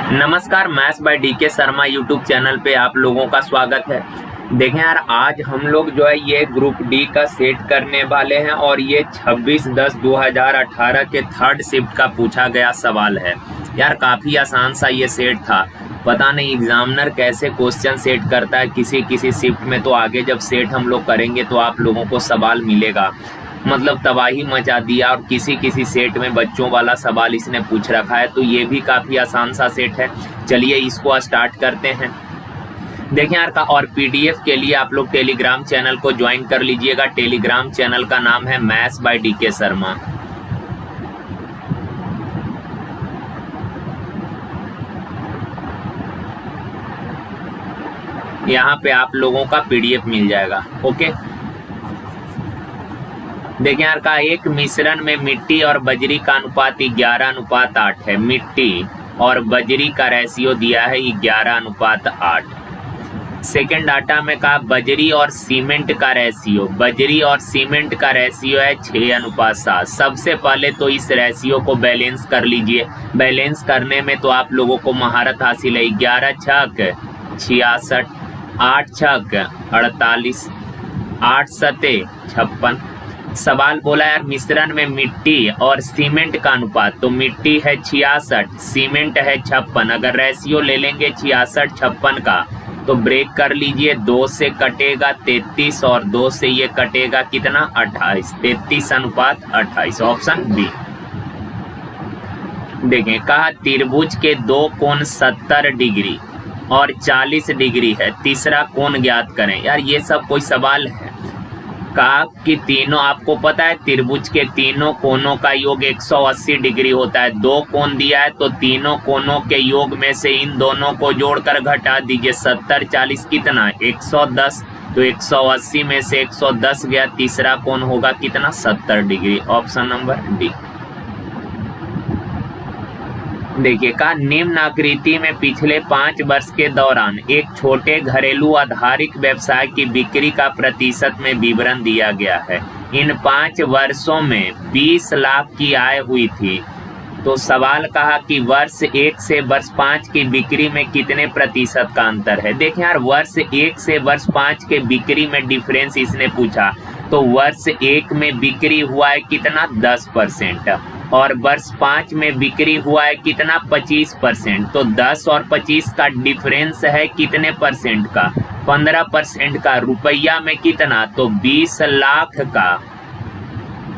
नमस्कार, maths by DK Sharma YouTube channel पे आप लोगों का स्वागत है। देखें यार, आज हम लोग जो है ये ग्रुप डी का सेट करने वाले हैं और ये 26/10/2018 के थर्ड शिफ्ट का पूछा गया सवाल है। यार काफ़ी आसान सा ये सेट था। पता नहीं एग्जामिनर कैसे क्वेश्चन सेट करता है किसी किसी शिफ्ट में, तो आगे जब सेट हम लोग करेंगे तो आप लोगों को सवाल मिलेगा। मतलब तबाही मचा दिया और किसी किसी सेट में बच्चों वाला सवाल इसने पूछ रखा है, तो ये भी काफ़ी आसान सा सेट है। चलिए इसको स्टार्ट करते हैं। देखें यार और पीडीएफ के लिए आप लोग टेलीग्राम चैनल को ज्वाइन कर लीजिएगा। टेलीग्राम चैनल का नाम है मैथ्स बाय डीके शर्मा। यहाँ पे आप लोगों का पीडीएफ मिल जाएगा। ओके, देखिए यार एक मिश्रण में मिट्टी और बजरी का अनुपात 11:8 है। मिट्टी और बजरी का रेशियो दिया है 11:8। सेकेंड डाटा में कहा बजरी और सीमेंट का रेशियो, बजरी और सीमेंट का रेशियो है 6:7। सबसे पहले तो इस रेशियो को बैलेंस कर लीजिए। बैलेंस करने में तो आप लोगों को महारत हासिल है। 11 छक 66, 8 छक 48, 8 सते 56। सवाल बोला यार मिश्रण में मिट्टी और सीमेंट का अनुपात, तो मिट्टी है 66, सीमेंट है 56। अगर रेशियो ले लेंगे 66-56 का तो ब्रेक कर लीजिए। 2 से कटेगा 33 और 2 से ये कटेगा कितना 28। 33:28 ऑप्शन बी। देखें कहा त्रिभुज के दो कोण 70 डिग्री और 40 डिग्री है, तीसरा कोण ज्ञात करें। यार ये सब कोई सवाल है? कहा कि तीनों, आपको पता है त्रिभुज के तीनों कोणों का योग 180 डिग्री होता है। दो कोण दिया है तो तीनों कोणों के योग में से इन दोनों को जोड़कर घटा दीजिए। 70 40 कितना 110, तो 180 में से 110 गया, तीसरा कोण होगा कितना 70 डिग्री। Option number D. देखिए कहा निम्न आकृति में पिछले 5 वर्ष के दौरान एक छोटे घरेलू आधारित व्यवसाय की बिक्री का प्रतिशत में विवरण दिया गया है। इन 5 वर्षों में 20 लाख की आय हुई थी। तो सवाल कहा कि वर्ष 1 से वर्ष 5 की बिक्री में कितने प्रतिशत का अंतर है। देखें यार वर्ष 1 से वर्ष 5 के बिक्री में डिफरेंस इसने पूछा, तो वर्ष 1 में बिक्री हुआ है कितना 10% और वर्ष 5 में बिक्री हुआ है कितना 25%। तो 10 और 25 का डिफरेंस है कितने परसेंट का 15% का। रुपया में कितना, तो 20 लाख का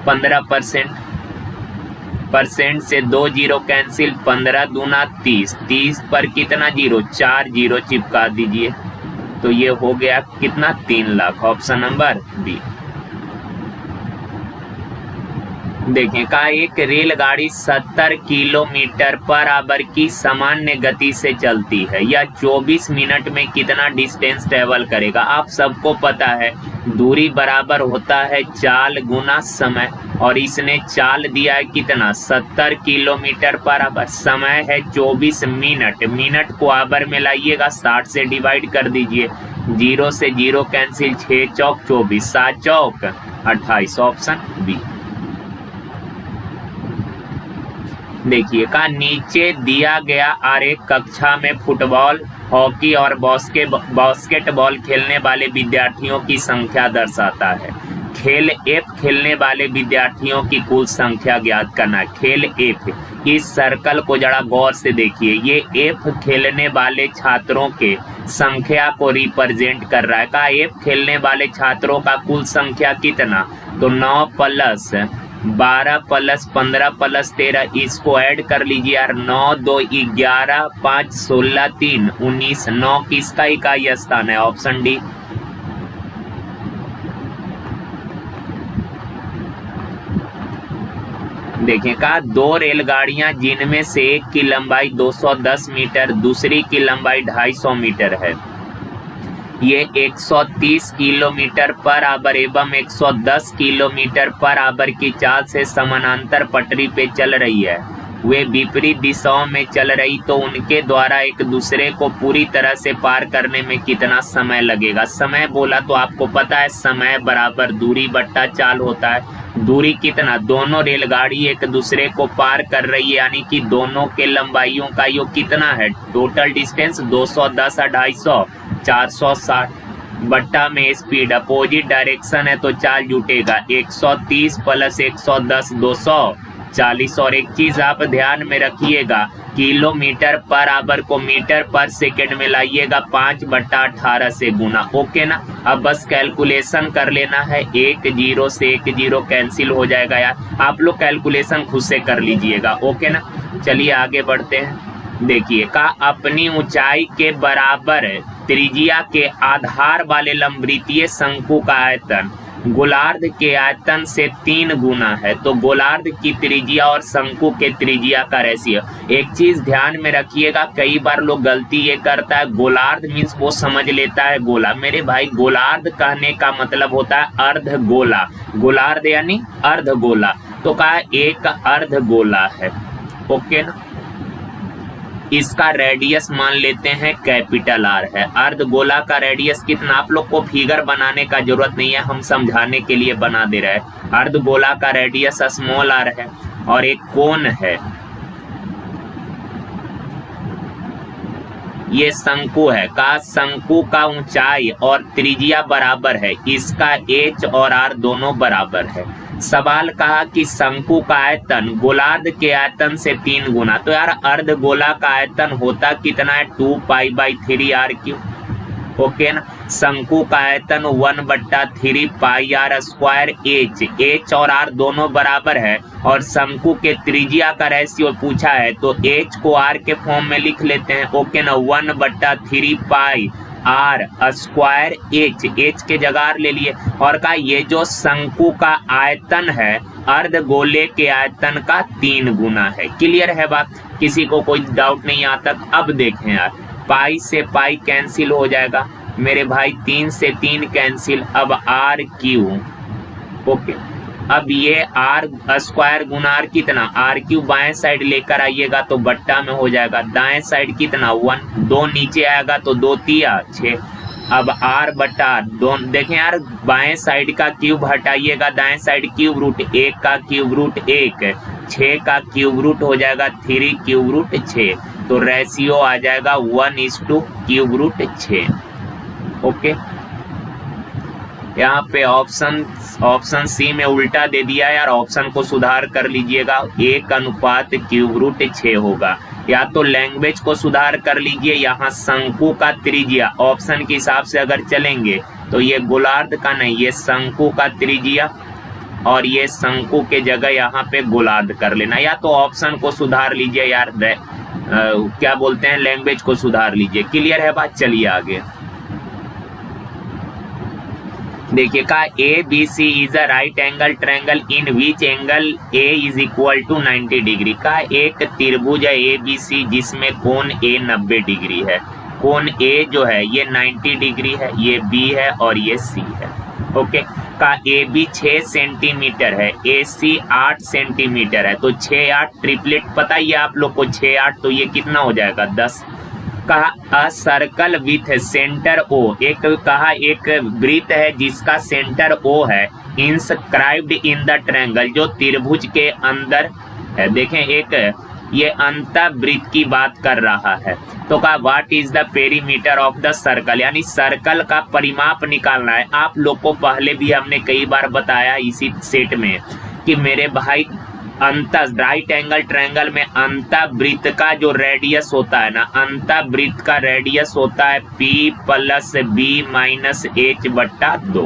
15%। परसेंट से 2 जीरो कैंसिल, 15 दूना 30, 30 पर कितना जीरो 4 जीरो चिपका दीजिए, तो ये हो गया कितना 3 लाख। Option number B. देखें कहा एक रेलगाड़ी 70 किलोमीटर पर आवर की सामान्य गति से चलती है। यह 24 मिनट में कितना डिस्टेंस ट्रेवल करेगा। आप सबको पता है दूरी बराबर होता है चाल गुना समय, और इसने चाल दिया है कितना 70 किलोमीटर पर आवर। समय है 24 मिनट, मिनट को आवर में लाइएगा, 60 से डिवाइड कर दीजिए। 0 से 0 कैंसिल, 6 चौक 24, 7 चौक 28। Option B. देखिए का नीचे दिया गया आरेख कक्षा में फुटबॉल, हॉकी और बास्केटबॉल खेलने वाले विद्यार्थियों की संख्या दर्शाता है। खेल एफ खेलने वाले विद्यार्थियों की कुल संख्या ज्ञात करना। खेल एफ, इस सर्कल को जरा गौर से देखिए, ये एफ खेलने वाले छात्रों के संख्या को रिप्रेजेंट कर रहा है। का एफ खेलने वाले छात्रों का कुल संख्या कितना, तो 9 + 12 + 15 + 13, इसको ऐड कर लीजिए यार। 9 2 11, 5 16, 3 19, 9 किसका इकाई स्थान है। Option D. देखें कहा 2 रेलगाड़ियां जिनमें से एक की लंबाई 210 मीटर, दूसरी की लंबाई 250 मीटर है। ये 130 किलोमीटर पर आवर एवं 110 किलोमीटर पर आवर की चाल से समानांतर पटरी पे चल रही है। वे विपरीत दिशाओं में चल रही तो उनके द्वारा एक दूसरे को पूरी तरह से पार करने में कितना समय लगेगा। समय बोला तो आपको पता है समय बराबर दूरी बट्टा चाल होता है। दूरी कितना, दोनों रेलगाड़ी एक दूसरे को पार कर रही है, यानी कि दोनों के लंबाइयों का योग कितना है, टोटल डिस्टेंस 210 250 460 बट्टा में स्पीड अपोजिट डायरेक्शन है तो चाल जुटेगा 130 + 110 240। और एक चीज आप ध्यान में रखिएगा, किलोमीटर पर आवर को मीटर पर सेकंड में लाइएगा 5/18 से गुना। ओके ना। अब बस कैलकुलेशन कर लेना है, 1 0 से 1 0 कैंसिल हो जाएगा यार, आप लोग कैलकुलेशन खुद से कर लीजिएगा। ओके ना, चलिए आगे बढ़ते हैं। देखिए का अपनी ऊंचाई के बराबर त्रिज्या के आधार वाले लंबवृत्तीय शंकु का आयतन गोलार्ध के आयतन से 3 गुना है, तो गोलार्ध की त्रिज्या और शंकु के त्रिज्या का रेशियो। एक चीज ध्यान में रखिएगा, कई बार लोग गलती ये करता है, गोलार्ध मीन्स वो समझ लेता है गोला। मेरे भाई गोलार्ध कहने का मतलब होता है अर्ध गोला, गोलार्ध यानी अर्ध गोला, तो कहा एक अर्ध गोला है। ओके ना। इसका रेडियस मान लेते हैं कैपिटल R है। अर्ध गोला का रेडियस कितना, आप लोग को फिगर बनाने का जरूरत नहीं है, हम समझाने के लिए बना दे रहे हैं। अर्ध गोला का रेडियस स्मॉल r है और एक कोण है, ये शंकु है। का शंकु का ऊंचाई और त्रिज्या बराबर है, इसका h और r दोनों बराबर है। सवाल कहा कि शंकु का आयतन गोलार्ध के आयतन से 3 गुना, तो यार अर्ध गोला का आयतन होता कितना है, 2π/3 r³। ओके ना। शंकु का आयतन 1/3 πr²h, h और r दोनों बराबर है और शंकु के त्रिज्या का रेशियो पूछा है तो h को r के फॉर्म में लिख लेते हैं। ओके ना, 1/3 πr² h के जगह ले लिए और कहा ये जो शंकु का आयतन है अर्ध गोले के आयतन का 3 गुना है। क्लियर है बात, किसी को कोई डाउट नहीं आता। अब देखें यार, पाई से पाई कैंसिल हो जाएगा मेरे भाई, 3 से 3 कैंसिल, अब r³। ओके, अब ये r² गुना r कितना, r³ बाएं साइड लेकर आइएगा तो बट्टा में हो जाएगा, दाएं साइड कितना 1, 2 नीचे आएगा तो 2 3 6। अब r/2 देखें यार, बाएं साइड का क्यूब हटाइएगा, दाएं साइड क्यूब रूट, 1 का क्यूब रूट 1, 6 का क्यूब रूट हो जाएगा 3 क्यूब रूट 6, तो रेशियो आ जाएगा 1:³ 6। ओके, यहाँ पे ऑप्शन सी में उल्टा दे दिया है यार, ऑप्शन को सुधार कर लीजिएगा, 1:√6 होगा। या तो लैंग्वेज को सुधार कर लीजिए, यहाँ शंकु का त्रिज्या ऑप्शन के हिसाब से अगर चलेंगे तो ये गोलार्ध का नहीं, ये शंकु का त्रिज्या और ये शंकु के जगह यहाँ पे गोलार्ध कर लेना, या तो ऑप्शन को सुधार लीजिए यार, क्या बोलते हैं, लैंग्वेज को सुधार लीजिए। क्लियर है बात, चलिए आगे देखिए। का ABC is a right angle triangle in which angle A is equal to 90 degree. का एक त्रिभुज है ABC जिसमें कोण A 90 डिग्री है। कोण A जो है ये 90 डिग्री है, ये B है और ये C है। ओके, का AB 6 सेंटीमीटर है, AC 8 सेंटीमीटर है, तो 6 8 ट्रिपलेट पता ही है आप लोग को, 6 8 तो ये कितना हो जाएगा 10। कहा a circle with centre O, एक कहा एक वृत्त है जिसका सेंटर O है, इंस्क्राइब्ड इन द ट्रायंगल, जो त्रिभुज के अंदर है। देखें एक ये अंतःवृत्त की बात कर रहा है, तो कहा what is the perimeter of the circle, यानी सर्कल का परिमाप निकालना है। आप लोग को पहले भी हमने कई बार बताया इसी सेट में कि मेरे भाई राइट एंगल ट्रायंगल में अंतःवृत्त का जो रेडियस होता है ना, अंतःवृत्त का रेडियस होता है P + B - h/2।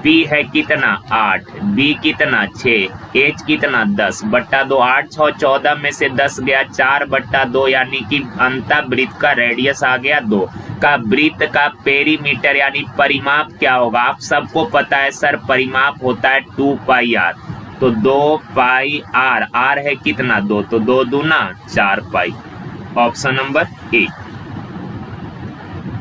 P है कितना 8, B कितना 6, H कितना 10/2, 8 6 14 में से 10 गया 4/2, यानी कि अंतःवृत्त का रेडियस आ गया 2। का वृत्त का पेरीमीटर यानी परिमाप क्या होगा, आप सबको पता है सर, परिमाप होता है 2πr, तो 2πr, r है कितना 2, तो 2 दूना 4π। Option number A.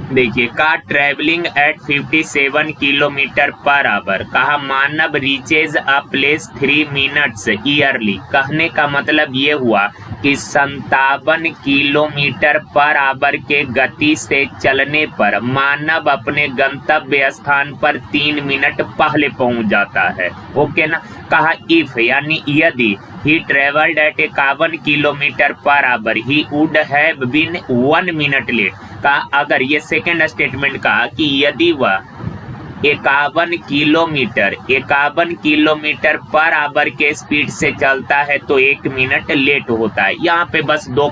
देखिए, का travelling at 57 kilometre per hour, कहा मानव reaches a place 3 minutes early. कहने का मतलब ये हुआ कि 57 किलोमीटर पर आवर के गति से चलने पर मानव अपने गंतव्य स्थान पर 3 मिनट पहले पहुंच जाता है। ओके ना। कहा इफ यानी यदि he travelled at 51 kilometre per hour he would have been 1 minute late. कहा अगर, ये सेकेंड स्टेटमेंट कहा कि यदि वह 51 किलोमीटर पर आवर के स्पीड से चलता है तो 1 मिनट लेट होता है। यहाँ पे बस 2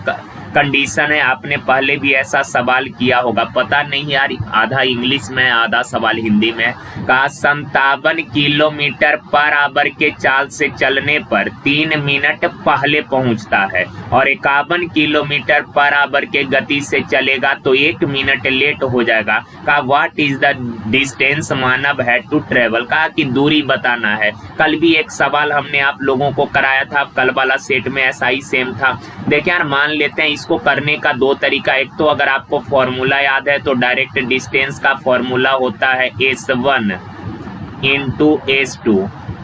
कंडीशन है। आपने पहले भी ऐसा सवाल किया होगा, पता नहीं यार, आधा इंग्लिश में आधा सवाल हिंदी में। कहा 57 किलोमीटर पर आवर के चाल से चलने पर 3 मिनट पहले पहुंचता है और 51 किलोमीटर पर आवर के गति से चलेगा तो 1 मिनट लेट हो जाएगा। कहा व्हाट इज द डिस्टेंस मानव है टू ट्रेवल। कहा कि दूरी बताना है। कल भी एक सवाल हमने आप लोगों को कराया था, कल वाला सेट में ऐसा ही सेम था। देखिए यार, मान लेते हैं इसको करने का 2 तरीका। एक तो अगर आपको फॉर्मूला याद है तो डायरेक्ट डिस्टेंस का फॉर्मूला होता है S1 इंटू S2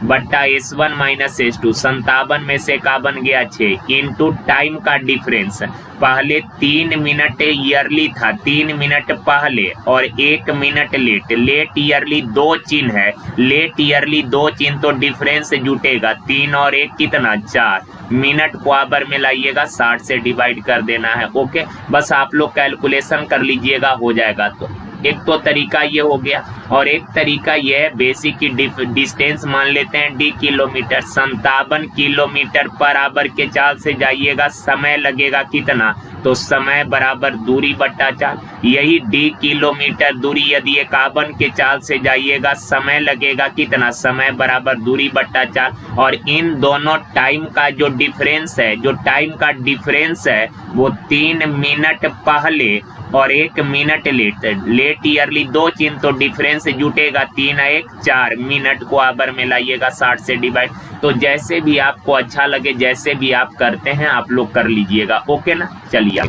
बट्टा S1 माइनस S2। 57 में से 51 गया 6 इंटू टाइम का डिफरेंस। पहले 3 मिनट ईयरली था, 3 मिनट पहले और 1 मिनट लेट। लेट ईयरली 2 चिन्ह है, लेट ईयरली 2 चिन्ह तो डिफरेंस जुटेगा 3 और 1 कितना 4। मिनट को आवर में लाइएगा, 60 से डिवाइड कर देना है। ओके, बस आप लोग कैलकुलेशन कर लीजिएगा, हो जाएगा। तो एक तो तरीका ये हो गया और एक तरीका ये है बेसिक की डिस्टेंस मान लेते हैं d kilometre. 57 kilometre per our के चाल से जाइएगा, समय लगेगा कितना, तो समय बराबर दूरी बट्टा चाल। यही d किलोमीटर दूरी यदि 51 के चाल से जाइएगा, समय लगेगा कितना, समय बराबर दूरी बट्टा चाल। और इन दोनों टाइम का जो डिफरेंस है, जो टाइम का डिफरेंस है वो 3 मिनट पहले और 1 मिनट लेट। लेट ईयरली 2 चिन्ह तो डिफरेंस जुटेगा 3 1 4। मिनट को आवर में लाइएगा, 60 से डिवाइड। तो जैसे भी आपको अच्छा लगे, जैसे भी आप करते हैं आप लोग कर लीजिएगा। ओके ना। चलिए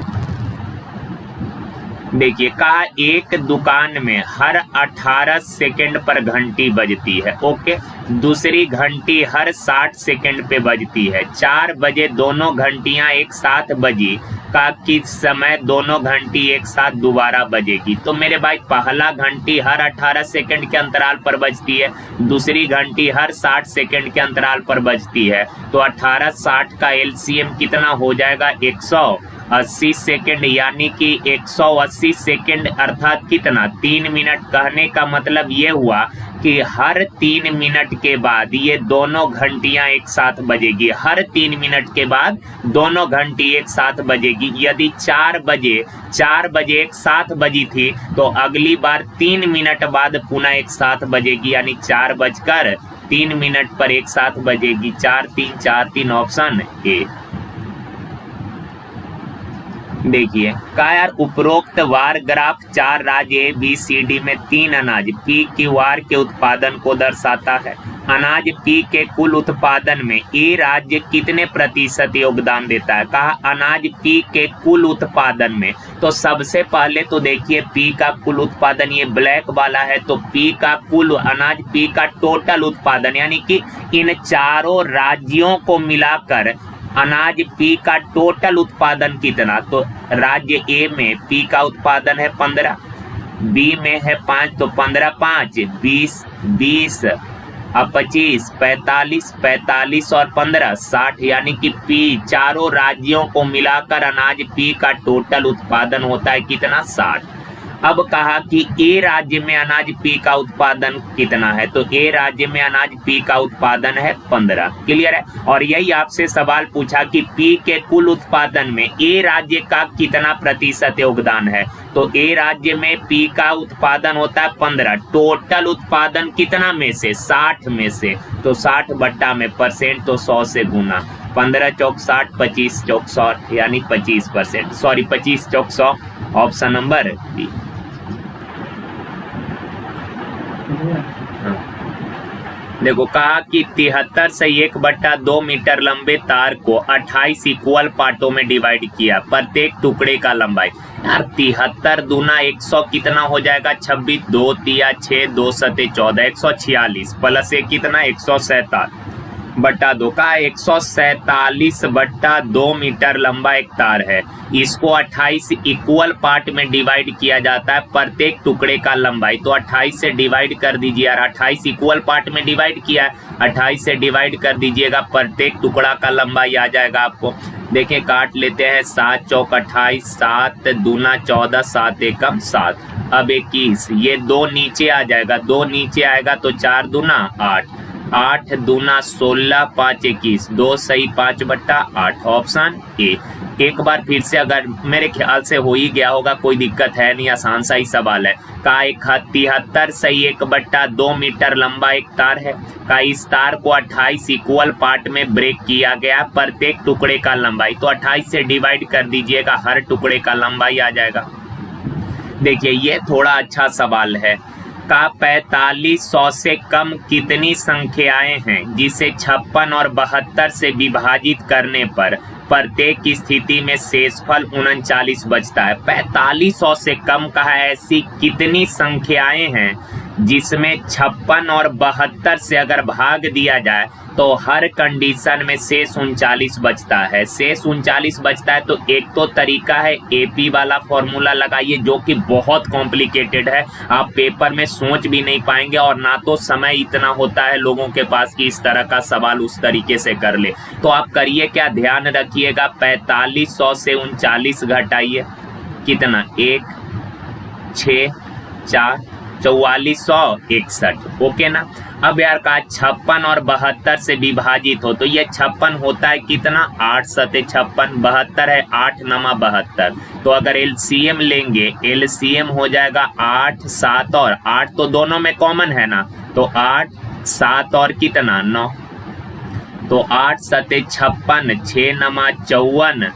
देखिए, कहा एक दुकान में हर 18 सेकंड पर घंटी बजती है। ओके, दूसरी घंटी हर 60 सेकंड पे बजती है। 4 बजे दोनों घंटियां एक साथ बजी, का किस समय दोनों घंटी एक साथ दोबारा बजेगी। तो मेरे भाई, पहला घंटी हर 18 सेकंड के अंतराल पर बजती है, दूसरी घंटी हर 60 सेकंड के अंतराल पर बजती है। तो 18 60 का एलसीएम कितना हो जाएगा, 180 सेकंड, यानी कि 180 सेकंड अर्थात कितना, 3 मिनट। कहने का मतलब ये हुआ कि हर 3 मिनट के बाद ये दोनों घंटियां एक साथ बजेगी। हर 3 मिनट के बाद दोनों घंटी एक साथ बजेगी। यदि 4 बजे एक साथ बजी थी तो अगली बार 3 मिनट बाद पुनः एक साथ बजेगी, यानी 4:03 पर एक साथ बजेगी। 4 3 ऑप्शन ए। देखिए, कहा यार उपरोक्त वार ग्राफ 4 राज्य ABCD में 3 अनाज PQR के उत्पादन को दर्शाता है। अनाज P के कुल उत्पादन में A राज्य कितने प्रतिशत योगदान देता है। कहा अनाज P के कुल उत्पादन में। तो सबसे पहले तो देखिए P का कुल उत्पादन, ये ब्लैक वाला है, तो P का कुल अनाज P का टोटल उत्पादन, यानी कि इन चारों राज्यों को मिलाकर अनाज P का टोटल उत्पादन कितना। तो राज्य A में P का उत्पादन है 15, B में है 5, तो 15 5 20 20 अब 25 45 45 और 15 60, यानी कि P चारों राज्यों को मिलाकर अनाज P का टोटल उत्पादन होता है कितना, 60। अब कहा कि A राज्य में अनाज P का उत्पादन कितना है, तो A राज्य में अनाज P का उत्पादन है 15। क्लियर है। और यही आपसे सवाल पूछा कि P के कुल उत्पादन में A राज्य का कितना प्रतिशत योगदान है। तो A राज्य में P का उत्पादन होता है 15, टोटल उत्पादन कितना में से, 60 में से, तो 60 बट्टा में परसेंट, तो 100 से गुना। 15 चौक 60, 25 चौक 100, यानी 25%, सॉरी 25 चौक 100, ऑप्शन नंबर बी। देखो, कहा कि 73 से 1/2 मीटर लंबे तार को 28 इक्वल पार्टों में डिवाइड किया, प्रत्येक टुकड़े का लंबाई। यार 73 दूना 100 कितना हो जाएगा, 26 2 3 6 2 7 14, 146 प्लस 1 कितना, 147। बट्टा 2 का 147/2 मीटर लंबा एक तार है। इसको 28 इक्वल पार्ट में डिवाइड किया जाता है, प्रत्येक टुकड़े का लंबाई। तो 28 से डिवाइड कर दीजिए यार, 28 इक्वल पार्ट में डिवाइड किया है, 28 से डिवाइड कर दीजिएगा, प्रत्येक टुकड़ा का लंबाई आ जाएगा आपको। देखिए काट लेते हैं, 7 चौक 28, 7 दूना 14, 7 एकम 7। अब 21, ये 2 नीचे आ जाएगा, 2 नीचे आएगा तो 4 दूना 8, 8 दूना 16, 5 21, 2 सही 5/8 ऑप्शन ए। एक बार फिर से, अगर मेरे ख्याल से हो ही गया होगा, कोई दिक्कत है नहीं, आसान सा ही सवाल है। का 73 सही 1/2 मीटर लंबा एक तार है। का इस तार को 28 इक्वल पार्ट में ब्रेक किया गया, प्रत्येक टुकड़े का लंबाई। तो 28 से डिवाइड कर दीजिएगा, हर टुकड़े का लंबाई आ जाएगा। देखिए ये थोड़ा अच्छा सवाल है। का 4500 से कम कितनी संख्याएं हैं जिसे 56 और 72 से विभाजित करने पर प्रत्येक स्थिति में शेषफल 39 बचता है। 4500 से कम का है, ऐसी कितनी संख्याएं हैं जिसमें 56 और 72 से अगर भाग दिया जाए तो हर कंडीशन में शेष 39 बचता है। शेष 39 बचता है तो एक तो तरीका है एपी वाला फॉर्मूला लगाइए, जो कि बहुत कॉम्प्लिकेटेड है, आप पेपर में सोच भी नहीं पाएंगे और ना तो समय इतना होता है लोगों के पास कि इस तरह का सवाल उस तरीके से कर ले। तो आप करिए क्या, ध्यान रखिएगा, 4500 से 39 घटाइए, कितना 1 6 4 4461, ओके ना। अब यार का 56 और 72 से विभाजित हो तो ये 56 होता है कितना, 8 सते 56, 72 है 8 नमा 72। तो अगर एलसीएम लेंगे, एलसीएम हो जाएगा 8 7 और 8 तो दोनों में कॉमन है ना, तो 8 7 और कितना 9, तो 8 सते 56, 6 नमा 54,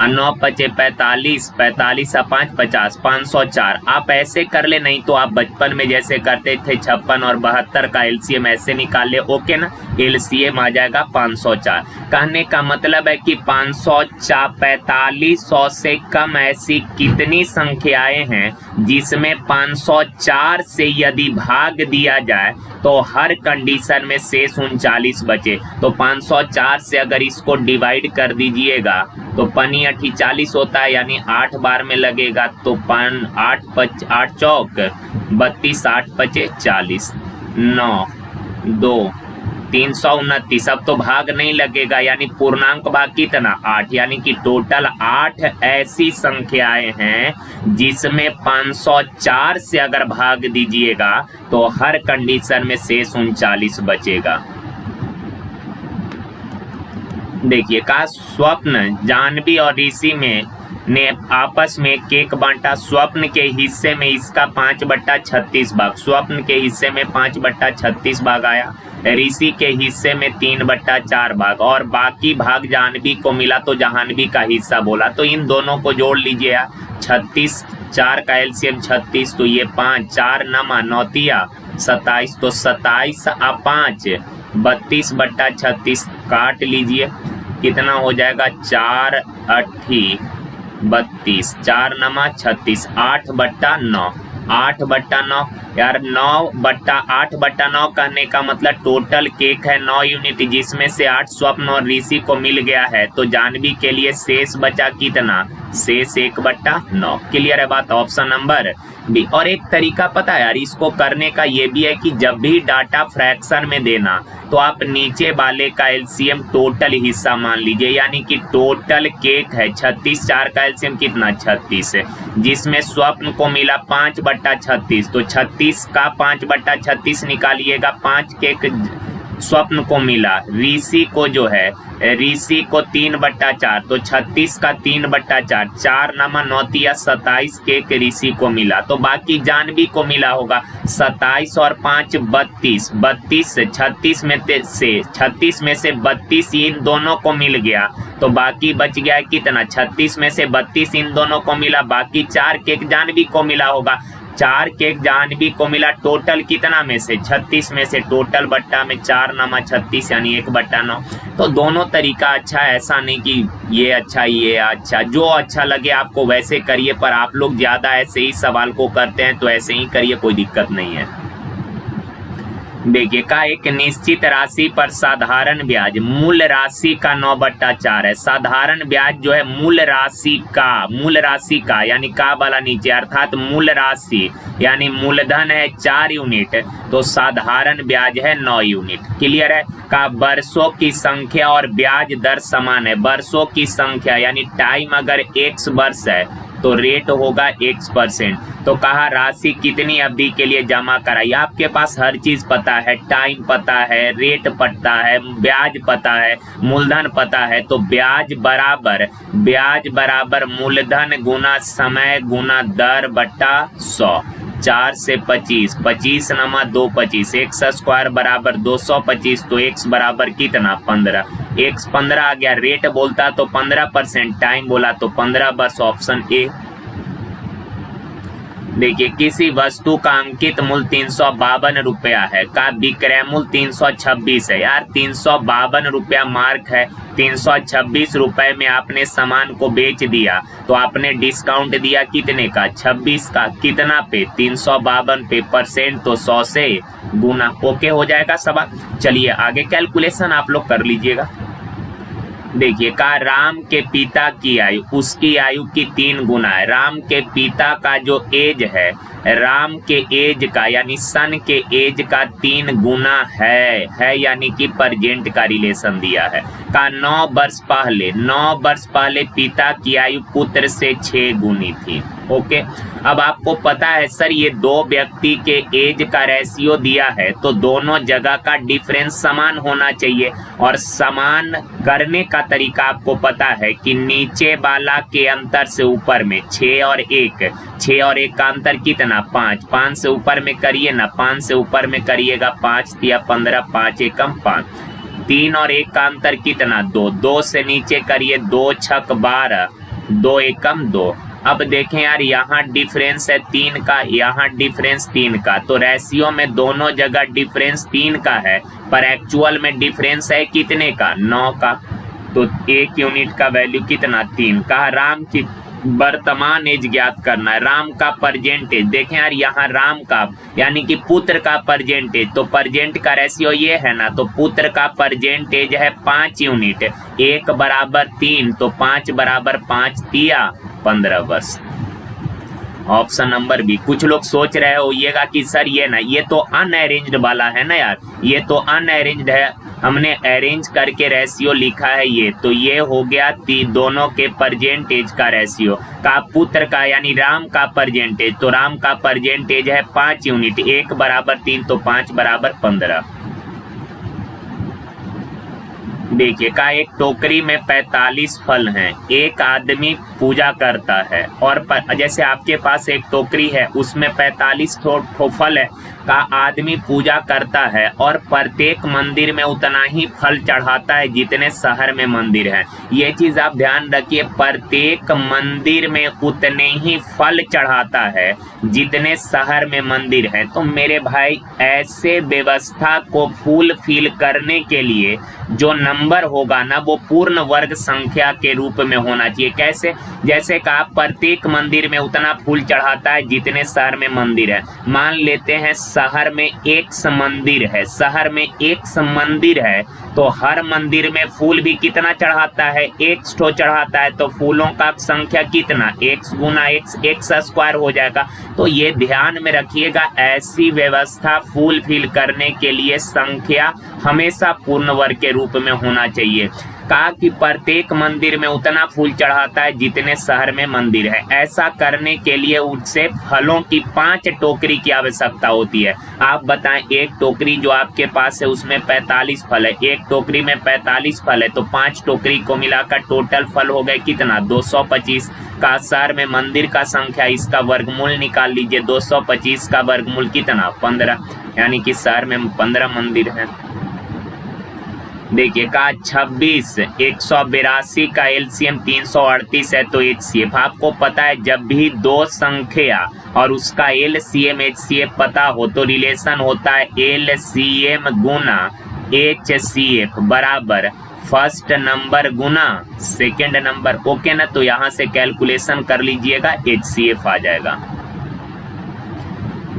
9 पचे 45, 45 5 50, 504। आप ऐसे कर ले, नहीं तो आप बचपन में जैसे करते थे 56 और 72 का एलसीएम ऐसे निकाल ले, ओके ना। एलसीएम आ जाएगा 504। कहने का मतलब है कि 4500 से कम ऐसी कितनी संख्याएं हैं जिसमें 504 से यदि भाग दिया जाए तो हर कंडीशन में शेष 39 बचे। तो 504 से अगर इसको डिवाइड कर दीजिएगा तो 5 40 होता है, यानी 8 बार में लगेगा, तो 8 चौक 32, 8 पचे 40, 9 2 329। अब तो भाग नहीं लगेगा, यानी पूर्णांक भाग कितना 8, यानी कि टोटल 8 ऐसी संख्याएं हैं जिसमें 504 से अगर भाग दीजिएगा तो हर कंडीशन में शेष 39 बचेगा। देखिए का स्वप्न, जानवी और ऋषि ने आपस में केक बांटा। स्वप्न के हिस्से में इसका 5/36 भाग, स्वप्न के हिस्से में 5/36 भाग आया, ऋषि के हिस्से में 3/4 भाग और बाकी भाग जानवी को मिला तो जानवी का हिस्सा बोला। तो इन दोनों को जोड़ लीजिए, 36, 4 का एलसीएम 36, तो ये 5, 4 नमा 9 तिया 27, तो 27 आ 5 32/36 काट लीजिए, कितना हो जाएगा 4 8 32, 4 नमा 36, 8/9, 8/9 यार, 9/8/9 कहने का मतलब टोटल केक है 9 यूनिट, जिसमें से 8 स्वप्न और ऋषि को मिल गया है। तो जानवी के लिए शेष बचा कितना, शेष 1/9। क्लियर है बात, ऑप्शन नंबर बी। और एक तरीका पता है यार इसको करने का, ये भी है कि जब भी डाटा फ्रैक्शन में देना तो आप नीचे वाले का एलसीएम टोटल हिस्सा मान लीजिए, यानी कि टोटल केक है 36, 4 का एलसीएम कितना 36 है, जिसमें स्वप्न को मिला 5/36, तो 36 का 5/36 निकालिएगा, 5 केक स्वप्न को मिला, ऋषि को जो है ऋषि को 3/4, तो 36 का 3/4, 4 नमा 9 तिया 27 केक ऋषि को मिला। तो बाकी जानवी को मिला होगा 27 और 5 32, 32 से 36 में से 32 इन दोनों को मिल गया, तो बाकी बच गया कितना 36 में से 32 इन दोनों को मिला, बाकी 4 केक जानवी को मिला होगा, 4 केक जानवी को मिला, टोटल कितना में से 36 में से, टोटल बट्टा में 4 नमा 36 यानी 1/9। तो दोनों तरीका अच्छा है, ऐसा नहीं कि ये अच्छा ये अच्छा, जो अच्छा लगे आपको वैसे करिए, पर आप लोग ज्यादा ऐसे ही सवाल को करते हैं तो ऐसे ही करिए, कोई दिक्कत नहीं है। देखिए का एक निश्चित राशि पर साधारण ब्याज मूल राशि का 9/4 है। साधारण ब्याज जो है मूल राशि का यानी का वाला नीचे अर्थात मूल राशि यानी मूलधन है 4 यूनिट तो साधारण ब्याज है 9 यूनिट। क्लियर है। का वर्षों की संख्या और ब्याज दर समान है। वर्षों की संख्या यानी टाइम अगर x वर्ष है तो रेट होगा x%। तो कहा राशि कितनी अवधि के लिए जमा कराई। आपके पास हर चीज पता है, टाइम पता है, रेट पता है, ब्याज पता है, मूलधन पता है। तो ब्याज बराबर मूलधन गुना समय गुना दर बट्टा 100। 4 से 25, 25 नमा 2 25, x स्क्वायर बराबर 225 तो x बराबर कितना 15। x 15 आ गया। रेट बोलता तो 15%, टाइम बोला तो 15 वर्ष। Option A. देखिए किसी वस्तु का अंकित मूल्य 352 रुपया है का विक्रय मूल्य 326 है। यार 352 रुपया मार्क है, 326 रुपए में आपने सामान को बेच दिया तो आपने डिस्काउंट दिया कितने का 26 का। कितना पे 352 पे परसेंट तो 100 से गुना। ओके हो जाएगा सवाल। चलिए आगे कैलकुलेशन आप लोग कर लीजिएगा। देखिए का राम के पिता की आयु उसकी आयु की 3 गुना है। राम के पिता का जो एज है राम के एज का यानी सन के एज का 3 गुना है यानी कि परजेंट का रिलेशन दिया है। का 9 वर्ष पहले पिता की आयु पुत्र से 6 गुनी थी। ओके। अब आपको पता है सर ये दो व्यक्ति के एज का रेशियो दिया है तो दोनों जगह का डिफरेंस समान होना चाहिए और समान करने का तरीका आपको पता है कि नीचे वाला के अंतर से ऊपर में 6 और 1 का अंतर कितना 5। 5 से ऊपर में करिए ना, 5 से ऊपर में करिएगा 5 या 15, 5 एकम 5। 3 और 1 का अंतर कितना 2। 2 से नीचे करिए 2 छक 12, 2 एकम 2। अब देखें यार यहाँ डिफरेंस है 3 का, यहाँ डिफरेंस 3 का तो रेशियो में दोनों जगह डिफरेंस 3 का है पर एक्चुअल में डिफरेंस है कितने का 9 का। तो 1 यूनिट का वैल्यू कितना 3 का। राम की वर्तमान एज ज्ञात करना है। राम का परजेंटेज देखें यार यहाँ राम का यानी कि पुत्र का परजेंटेज तो परजेंट का रेशियो ये है ना तो पुत्र का परजेंटेज है 5 यूनिट। 1 बराबर 3 तो 5 बराबर 5 तिया 15 वर्ष। Option number B. कुछ लोग सोच रहे होइएगा कि सर ये तो अनअरेंज्ड वाला है ना यार, ये तो अनअरेंज्ड है, हमने अरेंज करके रेशियो लिखा है ये तो ये हो गया दोनों के परजेंटेज का रेशियो। का पुत्र का यानी राम का परजेंटेज तो राम का परजेंटेज है 5 यूनिट। 1 बराबर 3 तो 5 बराबर 15। देखिए का एक टोकरी में 45 फल हैं। एक आदमी पूजा करता है और जैसे आपके पास एक टोकरी है उसमें 45 फल है का आदमी पूजा करता है और प्रत्येक मंदिर में उतना ही फल चढ़ाता है जितने शहर में मंदिर है। ये चीज आप ध्यान रखिए, प्रत्येक मंदिर में उतने ही फल चढ़ाता है जितने शहर में मंदिर है। तो मेरे भाई ऐसे व्यवस्था को फुलफिल करने के लिए जो नंबर होगा ना वो पूर्ण वर्ग संख्या के रूप में होना चाहिए। कैसे? जैसे का प्रत्येक मंदिर में उतना फूल चढ़ाता है जितने शहर में मंदिर है। मान लेते हैं शहर में 100 मंदिर है, शहर में 100 मंदिर है तो हर मंदिर में फूल भी कितना चढ़ाता है 100 चढ़ाता है तो फूलों का संख्या कितना 1 गुना 1 स्क्वायर हो जाएगा। तो ये ध्यान में रखिएगा, ऐसी व्यवस्था फुलफिल करने के लिए संख्या हमेशा पूर्ण वर्ग के रूप में होना चाहिए। कहा कि प्रत्येक मंदिर में उतना फूल चढ़ाता है जितने शहर में मंदिर है। ऐसा करने के लिए उससे फलों की 5 टोकरी की आवश्यकता होती है। आप बताएं, एक टोकरी जो आपके पास है उसमें 45 फल है, एक टोकरी में 45 फल है तो 5 टोकरी को मिलाकर टोटल फल हो गए कितना 225 का। शहर में मंदिर का संख्या इसका वर्गमूल निकाल लीजिए, 225 का वर्गमूल कितना 15, यानी कि शहर में 15 मंदिर है। देखिए का 26 182 का एलसीएम 338 है तो एचसीएफ आपको पता है जब भी दो संख्या और उसका एलसीएम एचसीएफ पता हो तो रिलेशन होता है एलसीएम गुना एचसीएफ बराबर फर्स्ट नंबर गुना सेकेंड नंबर। ओके ना, तो यहाँ से कैलकुलेशन कर लीजिएगा एचसीएफ आ जाएगा।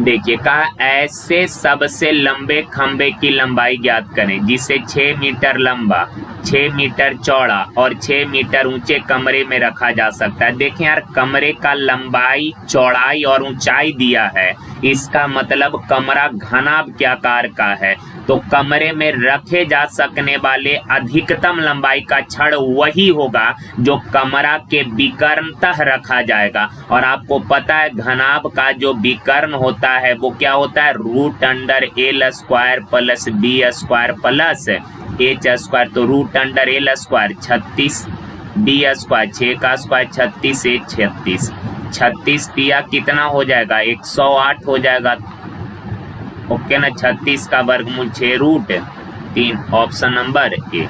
देखिए कहा ऐसे सबसे लंबे खंबे की लंबाई ज्ञात करें जिसे 6 मीटर लंबा, 6 मीटर चौड़ा और 6 मीटर ऊंचे कमरे में रखा जा सकता है। देखें यार, कमरे का लंबाई, चौड़ाई और ऊंचाई दिया है, इसका मतलब कमरा घनाभ का है। तो कमरे में रखे जा सकने वाले अधिकतम लंबाई का छड़ वही होगा जो कमरा के विकर्णतः रखा जाएगा। और आपको पता है घनाभ का जो विकर्ण होता है वो क्या होता है, √(L² + B² + H²। तो √(L²) 36, B² 6 का स्क्वायर 36, H 36, 36 दिया कितना हो जाएगा, 108 हो जाएगा। ओके ना, 36 का वर्गमूल 6√3, ऑप्शन नंबर ए।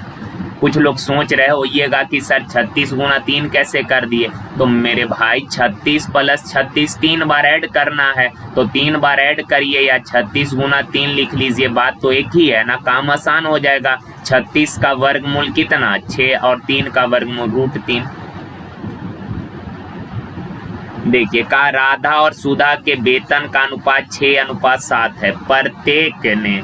कुछ लोग सोच रहे होइएगा कि सर 36 गुना 3 कैसे कर दिए, तो मेरे भाई 36 + 36 3 बार ऐड करना है, तो 3 बार ऐड करिए या 36 गुना 3 लिख लीजिए, बात तो एक ही है ना, काम आसान हो जाएगा। 36 का वर्गमूल कितना, 6 और 3 का वर्गमूल √3। देखिए कहा राधा और सुधा के वेतन का अनुपात 6:7 है। प्रत्येक ने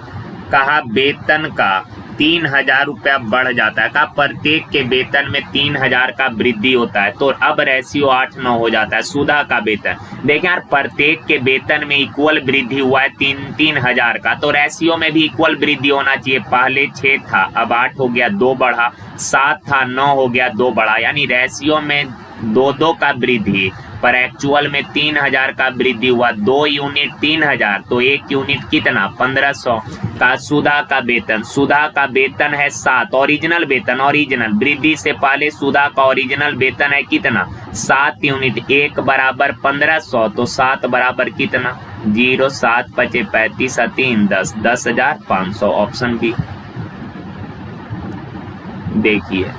कहा वेतन का 3000 रुपया बढ़ जाता है, कहा प्रत्येक के वेतन में 3000 का वृद्धि होता है, तो अब रेशियो 8:9 हो जाता है। सुधा का वेतन, देखिए यार प्रत्येक के वेतन में इक्वल वृद्धि हुआ है 3000 का, तो रेशियो में भी इक्वल वृद्धि होना चाहिए। पहले 6 था, अब 8 हो गया, 2 बढ़ा, 7 था, 9 हो गया, 2 बढ़ा, यानी रेशियो में 2 का वृद्धि, पर एक्चुअल में 3000 का वृद्धि हुआ। 2 यूनिट 3000, तो 1 यूनिट कितना, 1500 का सुधा का वेतन। सुधा का वेतन है 7, ओरिजिनल वेतन, ओरिजिनल वृद्धि से पहले सुधा का ओरिजिनल वेतन है कितना, 7 यूनिट। 1 बराबर 1500, तो 7 बराबर कितना, 0, 7 × 5 = 35, 3 10, 10,500, ऑप्शन बी। देखिए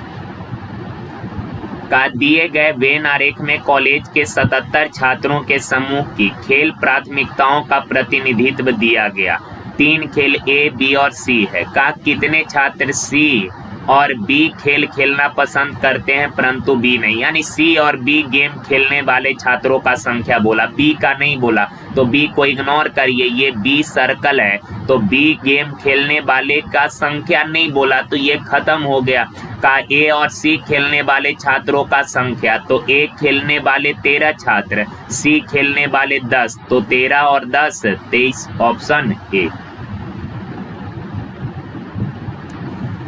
का दिए गए वेन आरेख में कॉलेज के 77 छात्रों के समूह की खेल प्राथमिकताओं का प्रतिनिधित्व दिया गया। 3 खेल A, B और C है। का कितने छात्र C और B खेल खेलना पसंद करते हैं परंतु B नहीं, यानी C और B गेम खेलने वाले छात्रों का संख्या बोला, B का नहीं बोला, तो B को इग्नोर करिए, ये B सर्कल है, तो B गेम खेलने वाले का संख्या नहीं बोला, तो ये खत्म हो गया। का A और C खेलने वाले छात्रों का संख्या, तो A खेलने वाले 13 छात्र, C खेलने वाले 10, तो 13 और 10 23, ऑप्शन ए।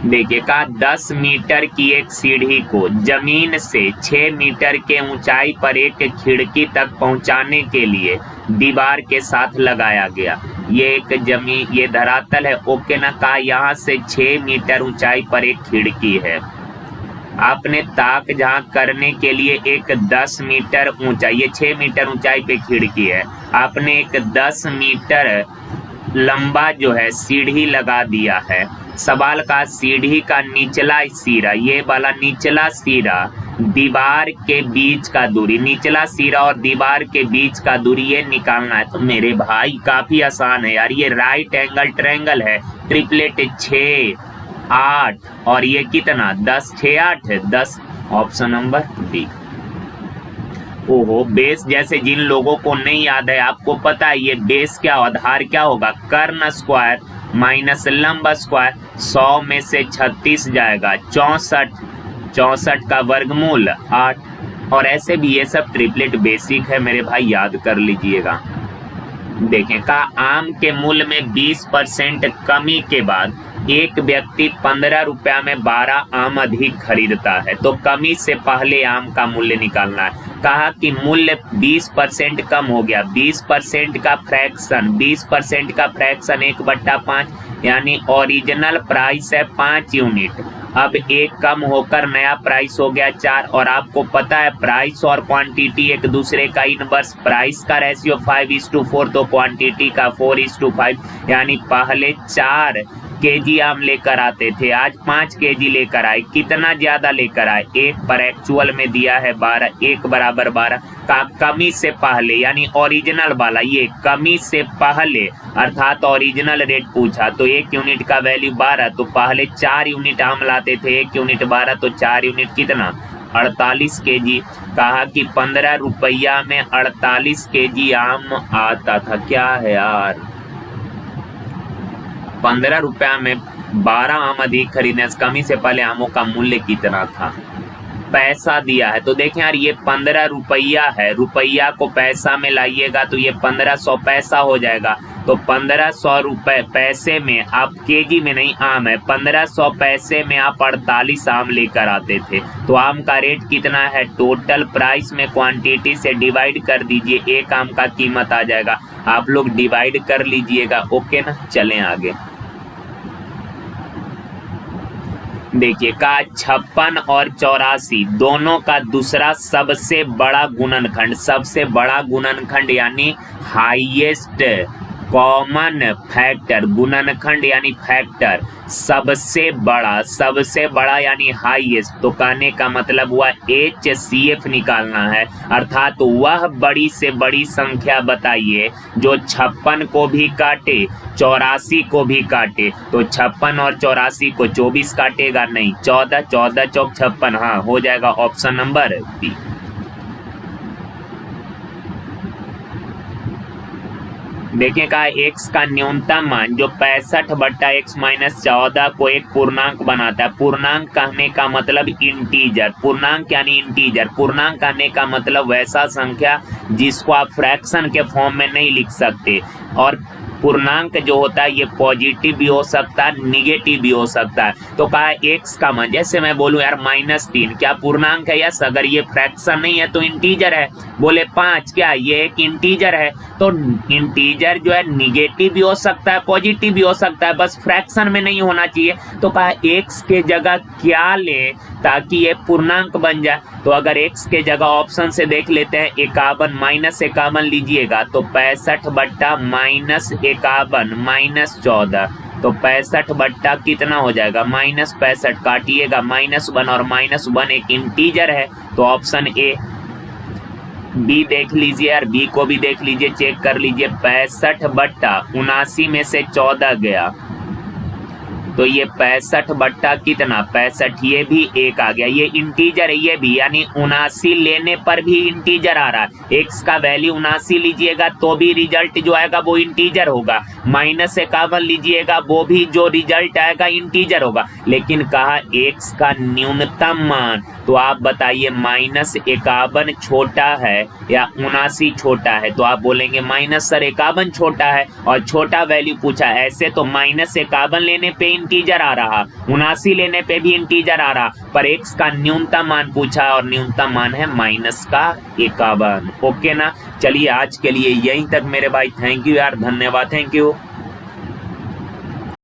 देखिए का 10 मीटर की एक सीढ़ी को जमीन से 6 मीटर के ऊंचाई पर एक खिड़की तक पहुंचाने के लिए दीवार के साथ लगाया गया। ये एक जमीन, ये धरातल है, ओके ना। का यहाँ से 6 मीटर ऊंचाई पर एक खिड़की है। आपने ताक झांक करने के लिए एक 10 मीटर ऊंचाई, ये 6 मीटर ऊंचाई पे खिड़की है, आपने एक 10 मीटर लंबा जो है सीढ़ी लगा दिया है। सवाल का सीढ़ी का निचला सिरा, ये वाला निचला सिरा, दीवार के बीच का दूरी, निचला सिरा और दीवार के बीच का दूरी ये निकालना है। तो मेरे भाई काफी आसान है यार, ये राइट एंगल ट्रायंगल है, ट्रिपलेट 6, 8 और ये कितना 10, 6, 8 है 10, ऑप्शन नंबर डी। ओहो, बेस जैसे जिन लोगों को नहीं याद है, आपको पता है ये बेस क्या, आधार क्या होगा, कर्ण स्क्वायर माइनस लंब स्क्वायर, 100 में से 36 जाएगा 64, 64 का वर्गमूल 8। और ऐसे भी ये सब ट्रिपलेट बेसिक है मेरे भाई, याद कर लीजिएगा। देखें का आम के मूल्य में 20% कमी के बाद एक व्यक्ति 15 रुपया में 12 आम अधिक खरीदता है, तो कमी से पहले आम का मूल्य निकालना है। कहा कि मूल्य 20% कम हो गया, 20% का फ्रैक्शन, 20% का फ्रैक्शन 1/5, यानी ओरिजिनल प्राइस है 5 यूनिट, अब 1 कम होकर नया प्राइस हो गया 4। और आपको पता है प्राइस और क्वांटिटी एक दूसरे का इनवर्स, प्राइस का रेशियो 5:4, तो क्वांटिटी का 4:5, यानी पहले 4 केजी आम लेकर आते थे, आज 5 केजी लेकर आए, कितना ज्यादा लेकर आए 1, पर एक्चुअल में दिया है 12, 1 बराबर 12 का कमी से पहले, यानी ओरिजिनल वाला, ये कमी से पहले अर्थात ओरिजिनल रेट पूछा, तो 1 यूनिट का वैल्यू 12, तो पहले 4 यूनिट आम लाते थे, 1 यूनिट 12, तो 4 यूनिट कितना 48 केजी। कहा कि 15 रुपया में 48 केजी आम आता था। क्या है यार, 15 रुपया में 12 आम अधिक खरीदने से कमी से पहले आमों का मूल्य कितना था। पैसा दिया है तो देखें यार, ये 15 रुपया है, रुपया को पैसा में लाइएगा तो ये 1500 पैसा हो जाएगा। तो 1500 रुपए पैसे में आप, केजी में नहीं, आम है, 1500 पैसे में आप 48 आम लेकर आते थे। तो आम का रेट कितना है, टोटल प्राइस में क्वांटिटी से डिवाइड कर दीजिए, एक आम का कीमत आ जाएगा। आप लोग डिवाइड कर लीजिएगा, ओके ना। चलें आगे। देखिए का 56 और 84 दोनों का दूसरा सबसे बड़ा गुणनखंड, सबसे बड़ा गुणनखंड यानी हाईएस्ट कॉमन फैक्टर, गुणनखंड यानी फैक्टर सबसे बड़ा यानी हाईएस्ट। तो कहने का मतलब हुआ HCF निकालना है, अर्थात तो वह बड़ी से बड़ी संख्या बताइए जो 56 को भी काटे 84 को भी काटे। तो 56 और 84 को 24 काटेगा नहीं, 14, 14 चौक 56, हाँ हो जाएगा ऑप्शन नंबर बी। देखिए कहा x का न्यूनतम मान जो 65/x - 14 को एक पूर्णांक बनाता है। पूर्णांक कहने का मतलब इंटीजर, पूर्णांक यानी इंटीजर। पूर्णांक कहने का मतलब वैसा संख्या जिसको आप फ्रैक्शन के फॉर्म में नहीं लिख सकते। और पूर्णांक जो होता है ये पॉजिटिव भी हो सकता है, निगेटिव भी हो सकता है। तो कहा x का मान, जैसे मैं बोलूं यार -3, क्या पूर्णांक है? यस। अगर ये फ्रैक्शन नहीं है तो इंटीजर है। बोले 5, क्या ये एक इंटीजर है? तो इंटीजर जो है निगेटिव भी हो सकता है, पॉजिटिव भी हो सकता है, बस फ्रैक्शन में नहीं होना चाहिए। तो कहा x के जगह क्या ले ताकि ये पूर्णांक बन जाए। तो अगर x के जगह ऑप्शन से देख लेते हैं, 51 -51 लीजिएगा तो 65/- 51 - 14, तो 65 कितना हो जाएगा, -65, काटिएगा -1 और -1 एक इंटीजर है। तो ऑप्शन ए। बी देख लीजिए यार, बी को भी देख लीजिए, चेक कर लीजिए। 65/79 में से 14 गया तो ये 65 कितना, 65, ये भी एक आ गया, ये इंटीजर है ये भी, यानी 79 लेने पर भी इंटीजर आ रहा है। x का वैल्यू 79 लीजिएगा तो भी रिजल्ट जो आएगा वो इंटीजर होगा। -51 लीजिएगा वो भी जो रिजल्ट आएगा इंटीजर होगा। लेकिन कहा x का न्यूनतम मान, तो आप बताइए -51 छोटा है या 79 छोटा है? तो आप बोलेंगे -51 छोटा है, और छोटा वैल्यू पूछा। ऐसे तो -51 लेने पे इंटीजर आ रहा, 79 लेने पे भी इंटीजर आ रहा, पर x का न्यूनतम मान पूछा और न्यूनतम मान है -51। ओके ना। चलिए आज के लिए यहीं तक मेरे भाई, थैंक यू यार, धन्यवाद, थैंक यू।